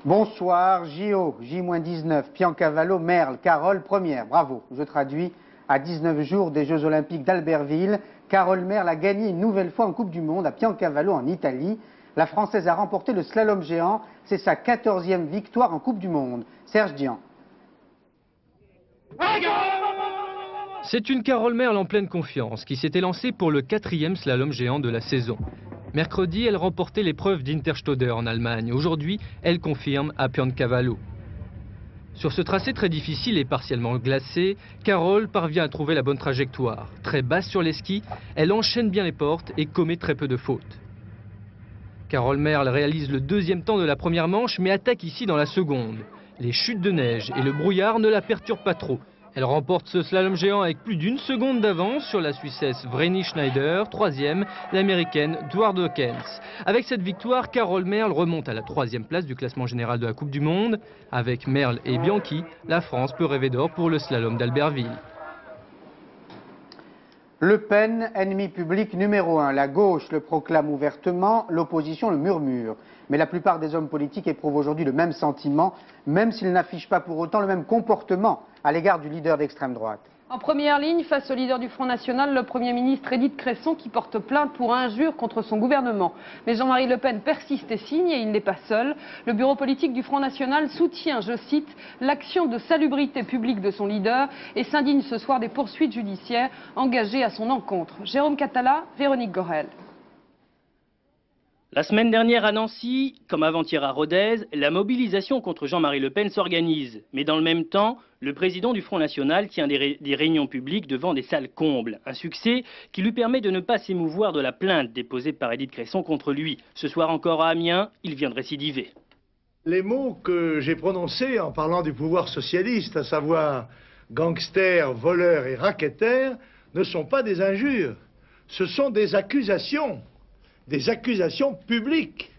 Bonsoir, JO, J-19, Piancavallo, Merle, Carole, première. Bravo, je traduis. À 19 jours des Jeux Olympiques d'Albertville, Carole Merle a gagné une nouvelle fois en Coupe du Monde à Piancavallo en Italie. La Française a remporté le slalom géant. C'est sa 14e victoire en Coupe du Monde. Serge Dian. C'est une Carole Merle en pleine confiance qui s'était lancée pour le 4e slalom géant de la saison. Mercredi, elle remportait l'épreuve d'Interstode en Allemagne. Aujourd'hui, elle confirme à Piancavallo. Sur ce tracé très difficile et partiellement glacé, Carole parvient à trouver la bonne trajectoire. Très basse sur les skis, elle enchaîne bien les portes et commet très peu de fautes. Carole Merle réalise le 2e temps de la première manche, mais attaque ici dans la seconde. Les chutes de neige et le brouillard ne la perturbent pas trop. Elle remporte ce slalom géant avec plus d'1 seconde d'avance sur la Suissesse Vreni Schneider, 3e, l'Américaine Duard Hawkins. Avec cette victoire, Carole Merle remonte à la 3e place du classement général de la Coupe du Monde. Avec Merle et Bianchi, la France peut rêver d'or pour le slalom d'Albertville. Le Pen, ennemi public numéro 1. La gauche le proclame ouvertement, l'opposition le murmure. Mais la plupart des hommes politiques éprouvent aujourd'hui le même sentiment, même s'ils n'affichent pas pour autant le même comportement à l'égard du leader d'extrême droite. En première ligne, face au leader du Front National, le Premier ministre Edith Cresson qui porte plainte pour injure contre son gouvernement. Mais Jean-Marie Le Pen persiste et signe et il n'est pas seul. Le bureau politique du Front National soutient, je cite, l'action de salubrité publique de son leader et s'indigne ce soir des poursuites judiciaires engagées à son encontre. Jérôme Catala, Véronique Gorel. La semaine dernière à Nancy, comme avant-hier à Rodez, la mobilisation contre Jean-Marie Le Pen s'organise. Mais dans le même temps, le président du Front National tient des réunions publiques devant des salles combles. Un succès qui lui permet de ne pas s'émouvoir de la plainte déposée par Edith Cresson contre lui. Ce soir encore à Amiens, il vient de récidiver. Les mots que j'ai prononcés en parlant du pouvoir socialiste, à savoir gangsters, voleurs et rackettaires, ne sont pas des injures. Ce sont des accusations publiques.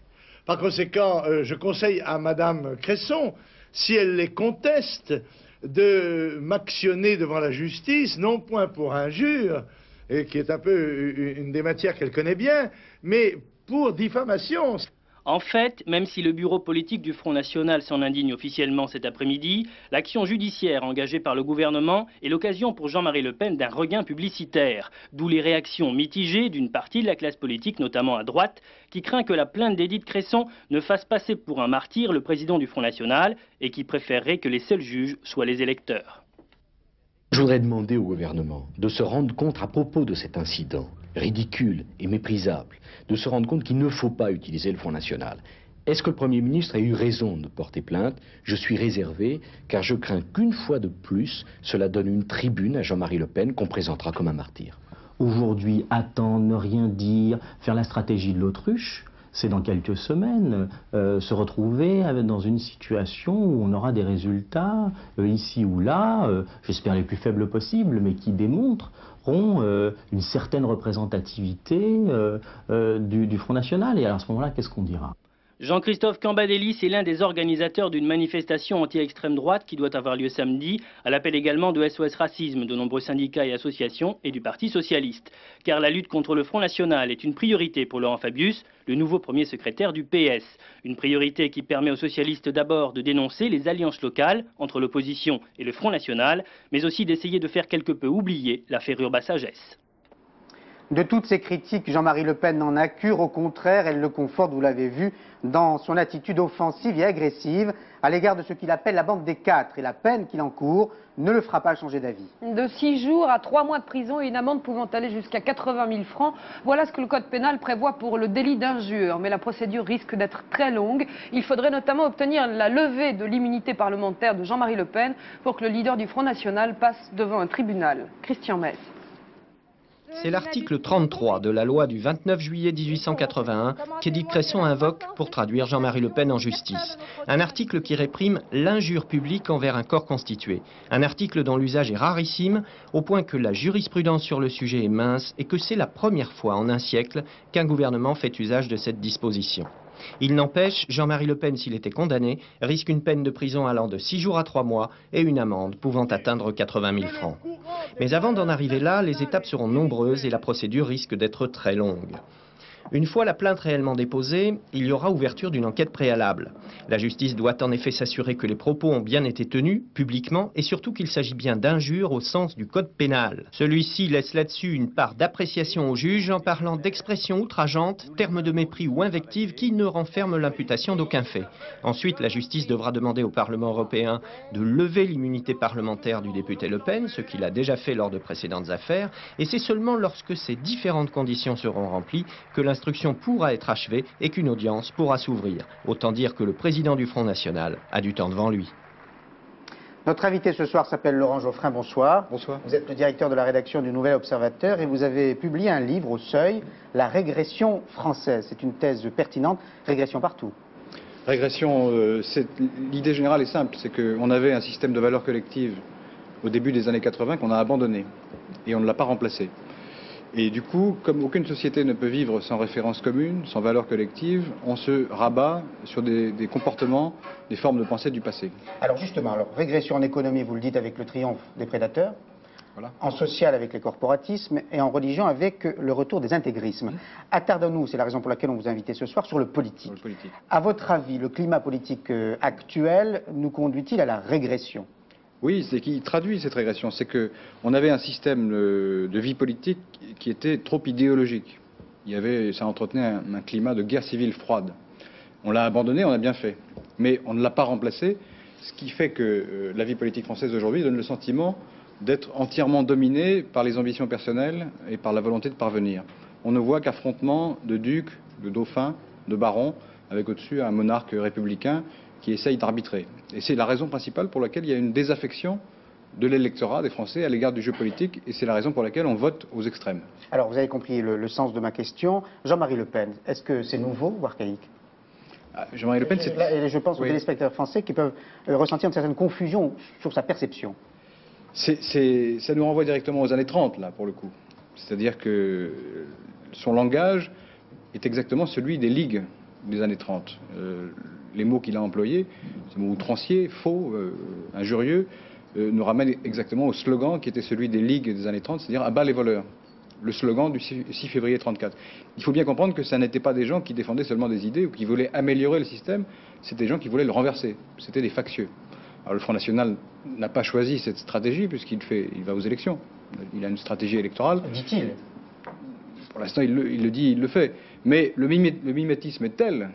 Par conséquent, je conseille à Madame Cresson, si elle les conteste, de m'actionner devant la justice, non point pour injure, et qui est un peu une des matières qu'elle connaît bien, mais pour diffamation. En fait, même si le bureau politique du Front National s'en indigne officiellement cet après-midi, l'action judiciaire engagée par le gouvernement est l'occasion pour Jean-Marie Le Pen d'un regain publicitaire. D'où les réactions mitigées d'une partie de la classe politique, notamment à droite, qui craint que la plainte d'Edith Cresson ne fasse passer pour un martyr le président du Front National et qui préférerait que les seuls juges soient les électeurs. Je voudrais demander au gouvernement de se rendre compte à propos de cet incident ridicule et méprisable, de se rendre compte qu'il ne faut pas utiliser le Front National. Est-ce que le Premier ministre a eu raison de porter plainte? Je suis réservé, car je crains qu'une fois de plus, cela donne une tribune à Jean-Marie Le Pen qu'on présentera comme un martyr. Aujourd'hui, attendre, ne rien dire, faire la stratégie de l'autruche, c'est dans quelques semaines se retrouver dans une situation où on aura des résultats ici ou là, j'espère les plus faibles possibles, mais qui démontreront une certaine représentativité du Front National. Et alors à ce moment-là, qu'est-ce qu'on dira ? Jean-Christophe Cambadélis est l'un des organisateurs d'une manifestation anti-extrême droite qui doit avoir lieu samedi, à l'appel également de SOS Racisme, de nombreux syndicats et associations et du Parti Socialiste. Car la lutte contre le Front National est une priorité pour Laurent Fabius, le nouveau premier secrétaire du PS. Une priorité qui permet aux socialistes d'abord de dénoncer les alliances locales entre l'opposition et le Front National, mais aussi d'essayer de faire quelque peu oublier l'affaire Urbain-Sagesse. De toutes ces critiques, Jean-Marie Le Pen n'en a cure, au contraire, elle le conforte, vous l'avez vu, dans son attitude offensive et agressive à l'égard de ce qu'il appelle la bande des 4. Et la peine qu'il encourt ne le fera pas changer d'avis. De 6 jours à 3 mois de prison et une amende pouvant aller jusqu'à 80 000 francs, voilà ce que le code pénal prévoit pour le délit d'injure. Mais la procédure risque d'être très longue. Il faudrait notamment obtenir la levée de l'immunité parlementaire de Jean-Marie Le Pen pour que le leader du Front National passe devant un tribunal. Christian Metz. C'est l'article 33 de la loi du 29 juillet 1881 qu'Edith Cresson invoque pour traduire Jean-Marie Le Pen en justice. Un article qui réprime l'injure publique envers un corps constitué. Un article dont l'usage est rarissime, au point que la jurisprudence sur le sujet est mince et que c'est la première fois en un siècle qu'un gouvernement fait usage de cette disposition. Il n'empêche, Jean-Marie Le Pen, s'il était condamné, risque une peine de prison allant de 6 jours à 3 mois et une amende pouvant atteindre 80 000 francs. Mais avant d'en arriver là, les étapes seront nombreuses et la procédure risque d'être très longue. Une fois la plainte réellement déposée, il y aura ouverture d'une enquête préalable. La justice doit en effet s'assurer que les propos ont bien été tenus, publiquement, et surtout qu'il s'agit bien d'injures au sens du code pénal. Celui-ci laisse là-dessus une part d'appréciation au juge en parlant d'expressions outrageantes, termes de mépris ou invectives qui ne renferment l'imputation d'aucun fait. Ensuite, la justice devra demander au Parlement européen de lever l'immunité parlementaire du député Le Pen, ce qu'il a déjà fait lors de précédentes affaires, et c'est seulement lorsque ces différentes conditions seront remplies que l'instruction pourra être achevée et qu'une audience pourra s'ouvrir. Autant dire que le président du Front National a du temps devant lui. Notre invité ce soir s'appelle Laurent Geoffrin, bonsoir. Bonsoir. Vous êtes le directeur de la rédaction du Nouvel Observateur et vous avez publié un livre au Seuil, La régression française. C'est une thèse pertinente, régression partout. Régression, l'idée générale est simple, c'est qu'on avait un système de valeurs collectives au début des années 80 qu'on a abandonné et on ne l'a pas remplacé. Et du coup, comme aucune société ne peut vivre sans référence commune, sans valeurs collectives, on se rabat sur des comportements, des formes de pensée du passé. Alors justement, régression en économie, vous le dites, avec le triomphe des prédateurs, voilà. En social avec les corporatismes et en religion avec le retour des intégrismes. Attardons-nous, c'est la raison pour laquelle on vous a invité ce soir, sur le politique. À votre avis, le climat politique actuel nous conduit-il à la régression ? Oui, c'est qui traduit cette régression. C'est qu'on avait un système de vie politique qui était trop idéologique. Ça entretenait un climat de guerre civile froide. On l'a abandonné, on a bien fait. Mais on ne l'a pas remplacé, ce qui fait que la vie politique française aujourd'hui donne le sentiment d'être entièrement dominée par les ambitions personnelles et par la volonté de parvenir. On ne voit qu'affrontements de ducs, de dauphins, de barons, avec au-dessus un monarque républicain qui essaye d'arbitrer. Et c'est la raison principale pour laquelle il y a une désaffection de l'électorat des Français à l'égard du jeu politique, et c'est la raison pour laquelle on vote aux extrêmes. Alors vous avez compris le sens de ma question. Jean-Marie Le Pen, est-ce que c'est nouveau ou archaïque ? Jean-Marie Le Pen, c'est... Et je pense aux téléspectateurs français qui peuvent ressentir une certaine confusion sur sa perception. Ça nous renvoie directement aux années 30, là, pour le coup. C'est-à-dire que son langage est exactement celui des ligues des années 30. Les mots qu'il a employés, ces mots outranciers, faux, injurieux, nous ramènent exactement au slogan qui était celui des ligues des années 30, c'est-à-dire « à bas les voleurs ». Le slogan du 6 février 34. Il faut bien comprendre que ça n'était pas des gens qui défendaient seulement des idées ou qui voulaient améliorer le système, c'était des gens qui voulaient le renverser. C'était des factieux. Alors le Front National n'a pas choisi cette stratégie puisqu'il va aux élections. Il a une stratégie électorale. Dit-il. Pour l'instant, il le dit, il le fait. Mais le mimétisme est tel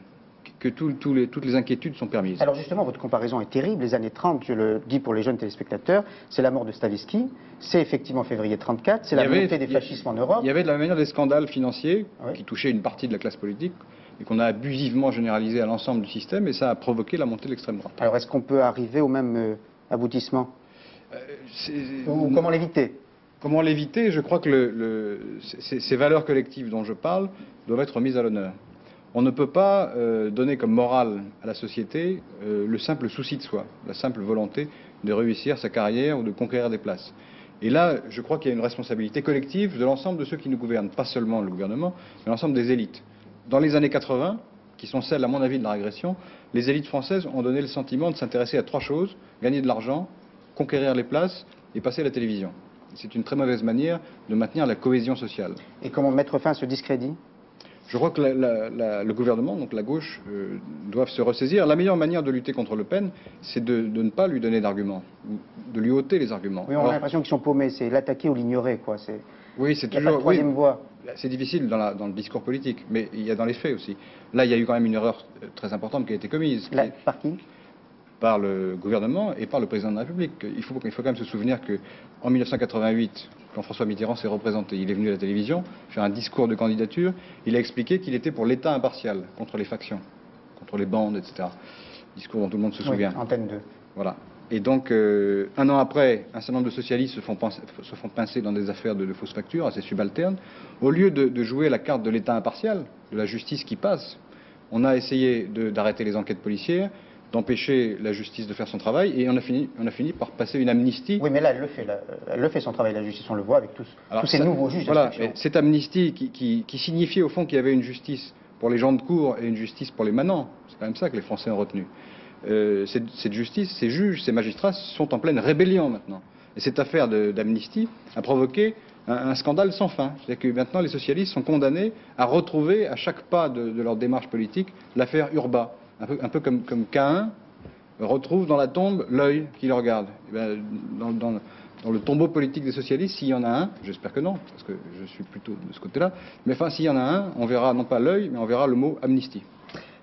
que toutes les inquiétudes sont permises. Alors justement, votre comparaison est terrible. Les années 30, je le dis pour les jeunes téléspectateurs, c'est la mort de Stavisky, c'est effectivement février 34, c'est la montée des fascismes en Europe. Il y avait de la même manière des scandales financiers qui touchaient une partie de la classe politique et qu'on a abusivement généralisé à l'ensemble du système, et ça a provoqué la montée de l'extrême droite. Alors est-ce qu'on peut arriver au même aboutissement ou comment l'éviter? Comment l'éviter? Je crois que ces valeurs collectives dont je parle doivent être mises à l'honneur. On ne peut pas donner comme morale à la société le simple souci de soi, la simple volonté de réussir sa carrière ou de conquérir des places. Et là, je crois qu'il y a une responsabilité collective de l'ensemble de ceux qui nous gouvernent, pas seulement le gouvernement, mais l'ensemble des élites. Dans les années 80, qui sont celles, à mon avis, de la régression, les élites françaises ont donné le sentiment de s'intéresser à trois choses: gagner de l'argent, conquérir les places et passer à la télévision. C'est une très mauvaise manière de maintenir la cohésion sociale. Et comment mettre fin à ce discrédit? Je crois que le gouvernement, donc la gauche, doivent se ressaisir. La meilleure manière de lutter contre Le Pen, c'est de ne pas lui donner d'arguments, ou de lui ôter les arguments. Oui, on a l'impression qu'ils sont paumés, c'est l'attaquer ou l'ignorer, quoi. Oui, c'est toujours... troisième voie. C'est difficile dans le discours politique, mais il y a dans les faits aussi. Là, il y a eu quand même une erreur très importante qui a été commise. Par qui? Par le gouvernement et par le président de la République. Il faut quand même se souvenir qu'en 1988, quand François Mitterrand s'est représenté, il est venu à la télévision faire un discours de candidature. Il a expliqué qu'il était pour l'État impartial, contre les factions, contre les bandes, etc. Discours dont tout le monde se souvient. Oui, Antenne 2. Voilà. Et donc, un an après, un certain nombre de socialistes se font pincer dans des affaires de fausses factures assez subalternes. Au lieu de jouer la carte de l'État impartial, de la justice qui passe, on a essayé d'arrêter les enquêtes policières, d'empêcher la justice de faire son travail, et on a fini par passer une amnistie. Oui, mais là, elle le fait son travail, la justice, on le voit avec tous ces nouveaux juges. Voilà, cette amnistie qui signifiait au fond qu'il y avait une justice pour les gens de cour et une justice pour les manants. C'est quand même ça que les Français ont retenu. Cette justice, ces juges, ces magistrats sont en pleine rébellion maintenant. Et cette affaire d'amnistie a provoqué un scandale sans fin. C'est-à-dire que maintenant les socialistes sont condamnés à retrouver à chaque pas de leur démarche politique l'affaire Urba. Un peu comme Caïn retrouve dans la tombe l'œil qui le regarde. Et bien, dans le tombeau politique des socialistes, s'il y en a un, j'espère que non, parce que je suis plutôt de ce côté-là, mais enfin s'il y en a un, on verra non pas l'œil, mais on verra le mot amnistie.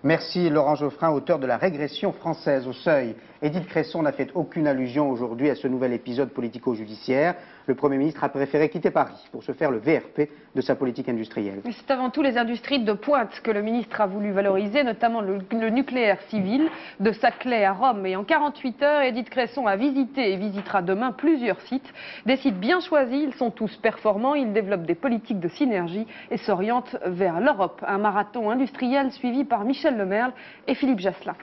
Merci Laurent Geoffrin, auteur de La régression française au seuil. Édith Cresson n'a fait aucune allusion aujourd'hui à ce nouvel épisode politico-judiciaire. Le Premier ministre a préféré quitter Paris pour se faire le VRP de sa politique industrielle. Mais c'est avant tout les industries de pointe que le ministre a voulu valoriser, notamment le nucléaire civil, de Saclay à Rome. Et en 48 heures, Édith Cresson a visité et visitera demain plusieurs sites. Des sites bien choisis, ils sont tous performants, ils développent des politiques de synergie et s'orientent vers l'Europe. Un marathon industriel suivi par Michel Lemerle et Philippe Jasselin.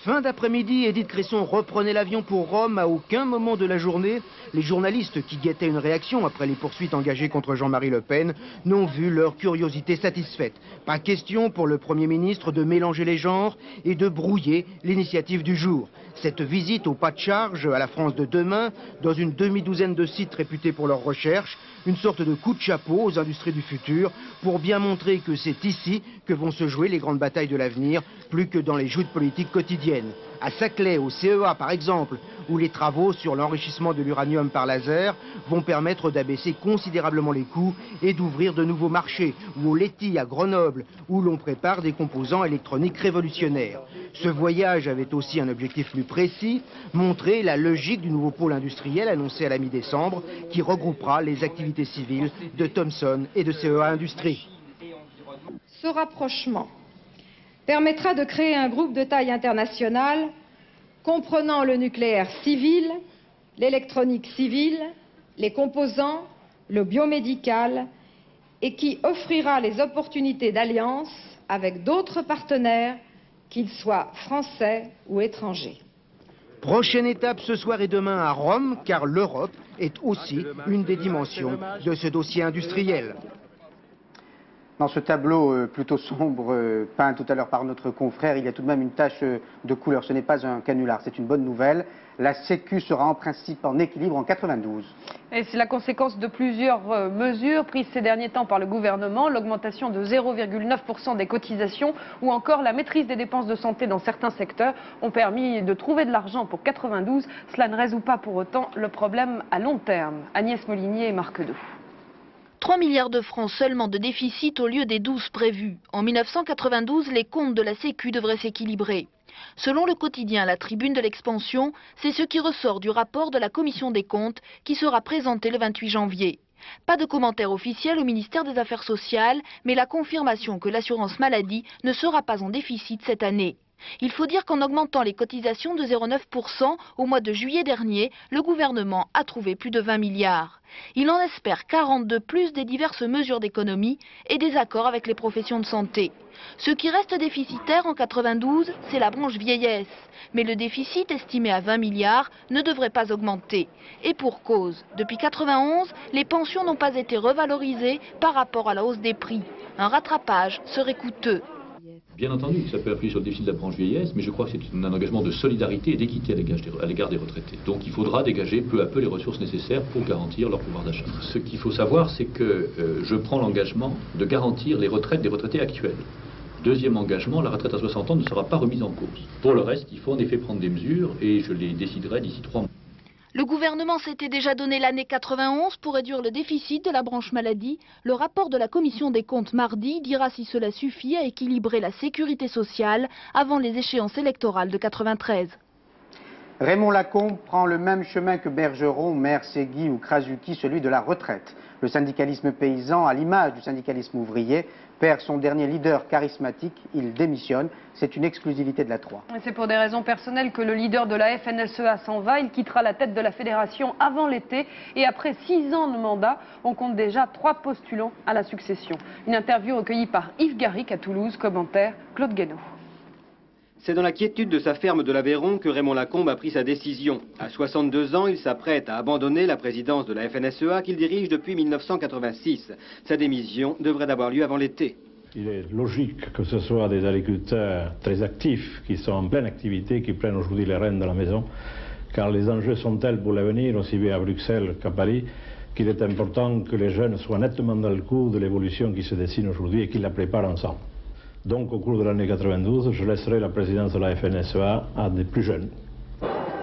Fin d'après-midi, Édith Cresson reprenait l'avion pour Rome. À aucun moment de la journée, les journalistes qui guettaient une réaction après les poursuites engagées contre Jean-Marie Le Pen n'ont vu leur curiosité satisfaite. Pas question pour le Premier ministre de mélanger les genres et de brouiller l'initiative du jour. Cette visite au pas de charge à la France de demain, dans une demi-douzaine de sites réputés pour leur recherche, une sorte de coup de chapeau aux industries du futur pour bien montrer que c'est ici que vont se jouer les grandes batailles de l'avenir, plus que dans les joutes politiques quotidiennes. À Saclay, au CEA par exemple, où les travaux sur l'enrichissement de l'uranium par laser vont permettre d'abaisser considérablement les coûts et d'ouvrir de nouveaux marchés, ou au Leti à Grenoble, où l'on prépare des composants électroniques révolutionnaires. Ce voyage avait aussi un objectif plus précis, montrer la logique du nouveau pôle industriel annoncé à la mi-décembre, qui regroupera les activités civiles de Thomson et de CEA Industrie. Ce rapprochement permettra de créer un groupe de taille internationale comprenant le nucléaire civil, l'électronique civile, les composants, le biomédical et qui offrira les opportunités d'alliance avec d'autres partenaires, qu'ils soient français ou étrangers. Prochaine étape ce soir et demain à Rome, car l'Europe est aussi une des dimensions de ce dossier industriel. Dans ce tableau plutôt sombre peint tout à l'heure par notre confrère, il y a tout de même une tache de couleur. Ce n'est pas un canular, c'est une bonne nouvelle. La Sécu sera en principe en équilibre en 92. Et c'est la conséquence de plusieurs mesures prises ces derniers temps par le gouvernement, l'augmentation de 0,9% des cotisations ou encore la maîtrise des dépenses de santé dans certains secteurs ont permis de trouver de l'argent pour 92. Cela ne résout pas pour autant le problème à long terme. Agnès Molinier et Marc Dou. 3 milliards de francs seulement de déficit au lieu des 12 prévus. En 1992, les comptes de la Sécu devraient s'équilibrer. Selon le quotidien La Tribune de l'Expansion, c'est ce qui ressort du rapport de la Commission des comptes qui sera présenté le 28 janvier. Pas de commentaire officiel au ministère des Affaires sociales, mais la confirmation que l'assurance maladie ne sera pas en déficit cette année. Il faut dire qu'en augmentant les cotisations de 0,9% au mois de juillet dernier, le gouvernement a trouvé plus de 20 milliards. Il en espère 40 de plus des diverses mesures d'économie et des accords avec les professions de santé. Ce qui reste déficitaire en 92, c'est la branche vieillesse. Mais le déficit estimé à 20 milliards ne devrait pas augmenter. Et pour cause, depuis 91, les pensions n'ont pas été revalorisées par rapport à la hausse des prix. Un rattrapage serait coûteux. Bien entendu, ça peut appuyer sur le déficit de la branche vieillesse, mais je crois que c'est un engagement de solidarité et d'équité à l'égard des retraités. Donc il faudra dégager peu à peu les ressources nécessaires pour garantir leur pouvoir d'achat. Ce qu'il faut savoir, c'est que je prends l'engagement de garantir les retraites des retraités actuels. Deuxième engagement, la retraite à 60 ans ne sera pas remise en cause. Pour le reste, il faut en effet prendre des mesures et je les déciderai d'ici 3 mois. Le gouvernement s'était déjà donné l'année 91 pour réduire le déficit de la branche maladie. Le rapport de la Commission des comptes mardi dira si cela suffit à équilibrer la sécurité sociale avant les échéances électorales de 93. Raymond Lacombe prend le même chemin que Bergeron, Maire, Ségui ou Krasuki, celui de la retraite. Le syndicalisme paysan, à l'image du syndicalisme ouvrier, perd son dernier leader charismatique, il démissionne. C'est une exclusivité de la 3. C'est pour des raisons personnelles que le leader de la FNSEA s'en va. Il quittera la tête de la fédération avant l'été. Et après 6 ans de mandat, on compte déjà 3 postulants à la succession. Une interview recueillie par Yves Garrick à Toulouse. Commentaire, Claude Guénaud. C'est dans la quiétude de sa ferme de l'Aveyron que Raymond Lacombe a pris sa décision. À 62 ans, il s'apprête à abandonner la présidence de la FNSEA qu'il dirige depuis 1986. Sa démission devrait avoir lieu avant l'été. Il est logique que ce soit des agriculteurs très actifs, qui sont en pleine activité, qui prennent aujourd'hui les rênes de la maison, car les enjeux sont tels pour l'avenir, aussi bien à Bruxelles qu'à Paris, qu'il est important que les jeunes soient nettement dans le coup de l'évolution qui se dessine aujourd'hui et qu'ils la préparent ensemble. Donc au cours de l'année 92, je laisserai la présidence de la FNSEA à des plus jeunes.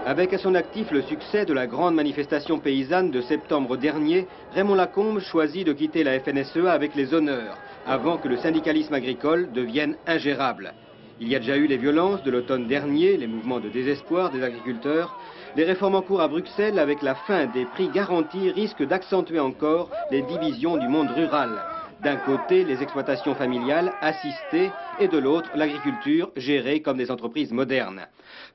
Avec à son actif le succès de la grande manifestation paysanne de septembre dernier, Raymond Lacombe choisit de quitter la FNSEA avec les honneurs, avant que le syndicalisme agricole devienne ingérable. Il y a déjà eu les violences de l'automne dernier, les mouvements de désespoir des agriculteurs. Les réformes en cours à Bruxelles avec la fin des prix garantis risquent d'accentuer encore les divisions du monde rural. D'un côté, les exploitations familiales assistées et de l'autre, l'agriculture gérée comme des entreprises modernes.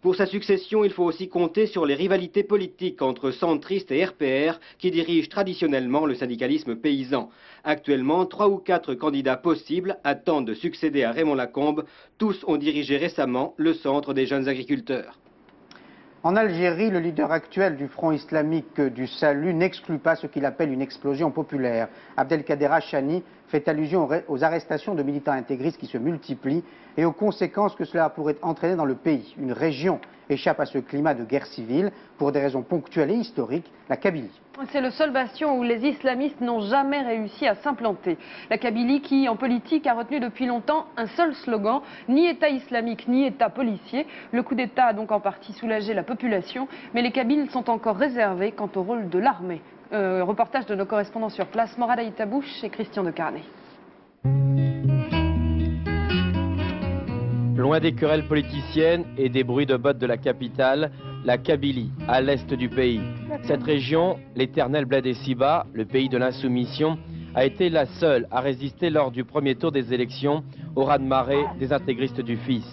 Pour sa succession, il faut aussi compter sur les rivalités politiques entre centristes et RPR qui dirigent traditionnellement le syndicalisme paysan. Actuellement, 3 ou 4 candidats possibles attendent de succéder à Raymond Lacombe. Tous ont dirigé récemment le Centre des jeunes agriculteurs. En Algérie, le leader actuel du Front islamique du Salut n'exclut pas ce qu'il appelle une explosion populaire. Abdelkader Hachani fait allusion aux arrestations de militants intégristes qui se multiplient et aux conséquences que cela pourrait entraîner dans le pays. Une région échappe à ce climat de guerre civile pour des raisons ponctuelles et historiques, la Kabylie. C'est le seul bastion où les islamistes n'ont jamais réussi à s'implanter. La Kabylie qui, en politique, a retenu depuis longtemps un seul slogan, ni État islamique, ni État policier. Le coup d'État a donc en partie soulagé la population, mais les Kabyles sont encore réservés quant au rôle de l'armée. Reportage de nos correspondants sur place, Morad Aïtabouche et Christian de Carnet. Loin des querelles politiciennes et des bruits de bottes de la capitale, la Kabylie, à l'est du pays. Cette région, l'éternel bled et Siba, le pays de l'insoumission, a été la seule à résister lors du premier tour des élections au raz-de-marée des intégristes du FIS.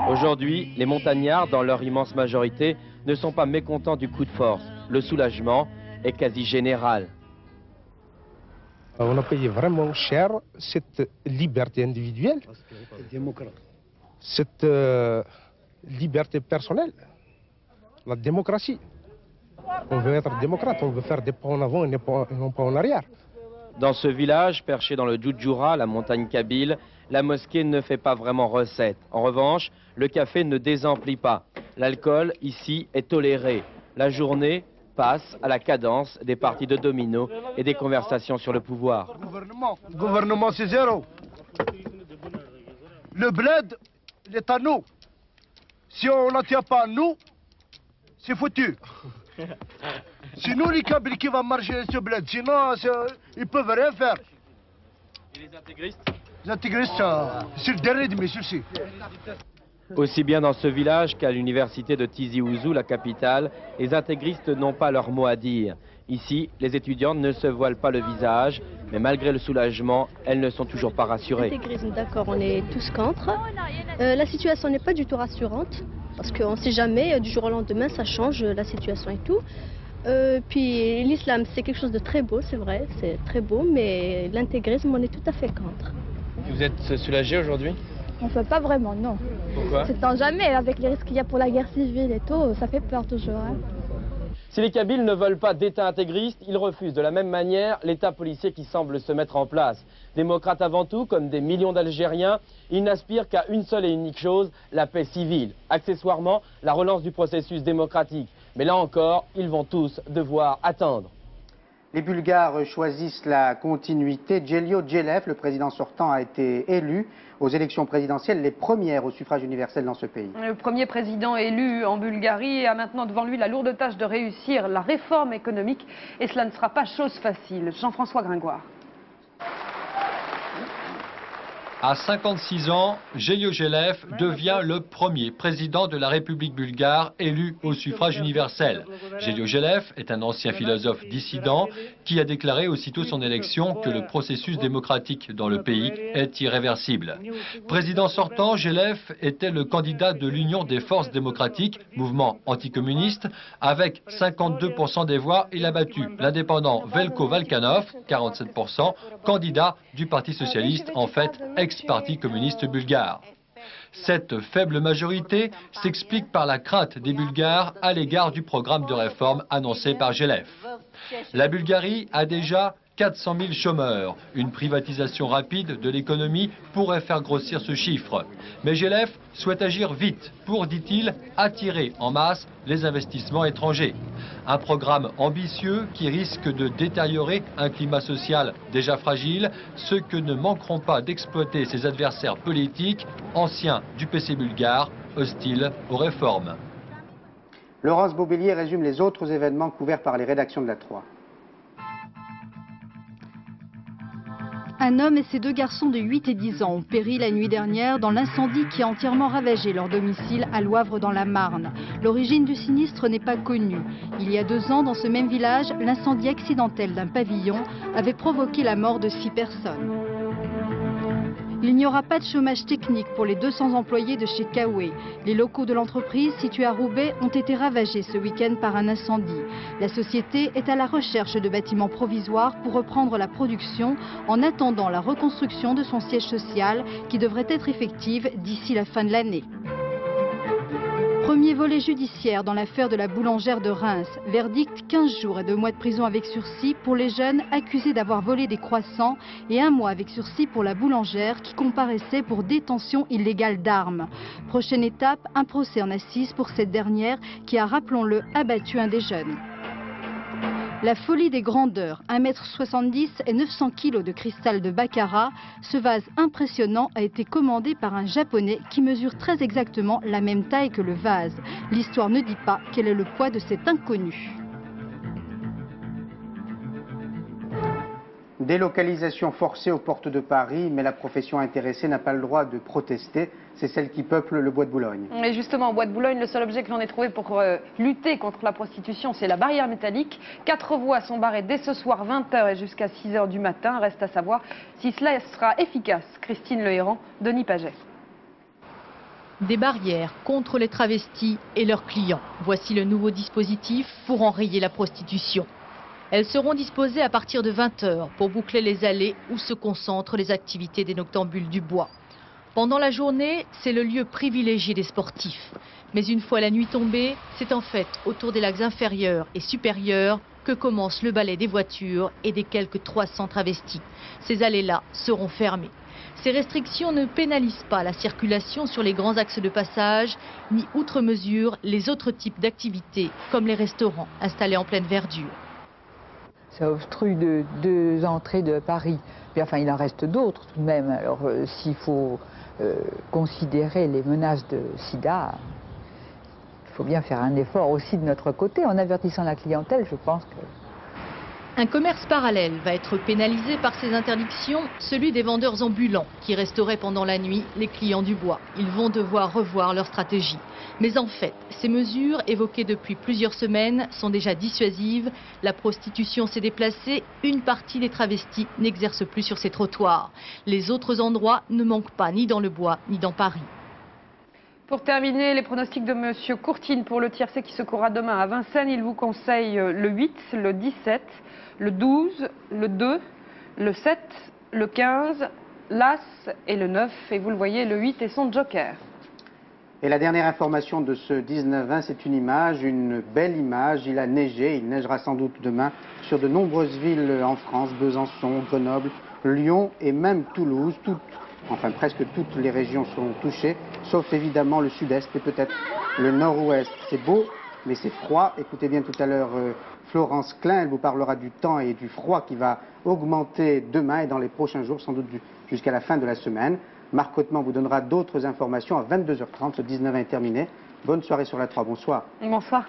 Aujourd'hui, les montagnards, dans leur immense majorité, ne sont pas mécontents du coup de force. Le soulagement est quasi général. On a payé vraiment cher cette liberté individuelle, cette liberté personnelle, la démocratie. On veut être démocrate, on veut faire des pas en avant et non pas en arrière. Dans ce village, perché dans le Djoudjoura, la montagne kabyle, la mosquée ne fait pas vraiment recette. En revanche, le café ne désemplit pas. L'alcool, ici, est toléré. La journée passe à la cadence des parties de domino et des conversations sur le pouvoir. Le gouvernement, c'est zéro. Le bled, il est à nous. Si on n'en tient pas à nous, c'est foutu. C'est nous les Kabyles qui vont marcher ce bled. Sinon, ils peuvent rien faire. Et les intégristes? Les intégristes, c'est le dernier de mes soucis. Aussi bien dans ce village qu'à l'université de Tizi Ouzou, la capitale, les intégristes n'ont pas leur mot à dire. Ici, les étudiantes ne se voilent pas le visage, mais malgré le soulagement, elles ne sont toujours pas rassurées. L'intégrisme, d'accord, on est tous contre. La situation n'est pas du tout rassurante, parce qu'on ne sait jamais, du jour au lendemain, ça change la situation et tout. Puis l'islam, c'est quelque chose de très beau, c'est vrai, c'est très beau, mais l'intégrisme, on est tout à fait contre. Vous êtes soulagé aujourd'hui? On ne fait pas vraiment, non. Pourquoi? C'est tant jamais, avec les risques qu'il y a pour la guerre civile et tout, ça fait peur toujours. Hein. Si les Kabyles ne veulent pas d'État intégriste, ils refusent de la même manière l'État policier qui semble se mettre en place. Démocrates avant tout, comme des millions d'Algériens, ils n'aspirent qu'à une seule et unique chose, la paix civile. Accessoirement, la relance du processus démocratique. Mais là encore, ils vont tous devoir attendre. Les Bulgares choisissent la continuité. Gelio Djelev, le président sortant, a été élu aux élections présidentielles, les premières au suffrage universel dans ce pays. Le premier président élu en Bulgarie a maintenant devant lui la lourde tâche de réussir la réforme économique. Et cela ne sera pas chose facile. Jean-François Gringoire. À 56 ans, Gelio Djelev devient le premier président de la République bulgare élu au suffrage universel. Gelio Djelev est un ancien philosophe dissident qui a déclaré aussitôt son élection que le processus démocratique dans le pays est irréversible. Président sortant, Djelev était le candidat de l'Union des forces démocratiques, mouvement anticommuniste. Avec 52% des voix, il a battu l'indépendant Veljko Valkanov, 47%, candidat du Parti socialiste, en fait ex-parti communiste bulgare. Cette faible majorité s'explique par la crainte des Bulgares à l'égard du programme de réforme annoncé par Djelev. La Bulgarie a déjà 400 000 chômeurs. Une privatisation rapide de l'économie pourrait faire grossir ce chiffre. Mais Gelef souhaite agir vite pour, dit-il, attirer en masse les investissements étrangers. Un programme ambitieux qui risque de détériorer un climat social déjà fragile, ce que ne manqueront pas d'exploiter ses adversaires politiques, anciens du PC bulgare, hostiles aux réformes. Laurence Beaubélier résume les autres événements couverts par les rédactions de la 3. Un homme et ses 2 garçons de 8 et 10 ans ont péri la nuit dernière dans l'incendie qui a entièrement ravagé leur domicile à Loivre dans la Marne. L'origine du sinistre n'est pas connue. Il y a 2 ans, dans ce même village, l'incendie accidentel d'un pavillon avait provoqué la mort de 6 personnes. Il n'y aura pas de chômage technique pour les 200 employés de chez Kawe. Les locaux de l'entreprise situés à Roubaix ont été ravagés ce week-end par un incendie. La société est à la recherche de bâtiments provisoires pour reprendre la production en attendant la reconstruction de son siège social qui devrait être effective d'ici la fin de l'année. Premier volet judiciaire dans l'affaire de la boulangère de Reims. Verdict 15 jours et 2 mois de prison avec sursis pour les jeunes accusés d'avoir volé des croissants et 1 mois avec sursis pour la boulangère qui comparaissait pour détention illégale d'armes. Prochaine étape, un procès en assises pour cette dernière qui a, rappelons-le, abattu un des jeunes. La folie des grandeurs, 1,70 m et 900 kg de cristal de baccarat. Ce vase impressionnant a été commandé par un Japonais qui mesure très exactement la même taille que le vase. L'histoire ne dit pas quel est le poids de cet inconnu. Délocalisation forcée aux portes de Paris, mais la profession intéressée n'a pas le droit de protester. C'est celle qui peuple le bois de Boulogne. Et justement, au bois de Boulogne, le seul objet que l'on ait trouvé pour lutter contre la prostitution, c'est la barrière métallique. 4 voies sont barrées dès ce soir 20h et jusqu'à 6h du matin. Reste à savoir si cela sera efficace. Christine Lehéran, Denis Paget. Des barrières contre les travestis et leurs clients. Voici le nouveau dispositif pour enrayer la prostitution. Elles seront disposées à partir de 20h pour boucler les allées où se concentrent les activités des noctambules du bois. Pendant la journée, c'est le lieu privilégié des sportifs. Mais une fois la nuit tombée, c'est en fait autour des lacs inférieurs et supérieurs que commence le balai des voitures et des quelques 300 travestis. Ces allées-là seront fermées. Ces restrictions ne pénalisent pas la circulation sur les grands axes de passage, ni outre mesure les autres types d'activités, comme les restaurants installés en pleine verdure. Ça obstrue 2 entrées de Paris. Puis, enfin, il en reste d'autres tout de même. Alors, s'il faut considérer les menaces de sida, il faut bien faire un effort aussi de notre côté. En avertissant la clientèle, je pense que... Un commerce parallèle va être pénalisé par ces interdictions, celui des vendeurs ambulants qui resteraient pendant la nuit les clients du bois. Ils vont devoir revoir leur stratégie. Mais en fait, ces mesures évoquées depuis plusieurs semaines sont déjà dissuasives. La prostitution s'est déplacée, une partie des travestis n'exerce plus sur ces trottoirs. Les autres endroits ne manquent pas ni dans le bois ni dans Paris. Pour terminer, les pronostics de M. Courtine pour le tiercé qui se courra demain à Vincennes. Il vous conseille le 8, le 17, le 12, le 2, le 7, le 15, l'As et le 9. Et vous le voyez, le 8 est son joker. Et la dernière information de ce 19-20, c'est une image, une belle image. Il a neigé, il neigera sans doute demain sur de nombreuses villes en France, Besançon, Grenoble, Lyon et même Toulouse. Enfin, presque toutes les régions sont touchées, sauf évidemment le sud-est et peut-être le nord-ouest. C'est beau, mais c'est froid. Écoutez bien tout à l'heure Florence Klein, elle vous parlera du temps et du froid qui va augmenter demain et dans les prochains jours, sans doute jusqu'à la fin de la semaine. Marc Hautement vous donnera d'autres informations à 22h30. Ce 19 est terminé. Bonne soirée sur la 3. Bonsoir. Bonsoir.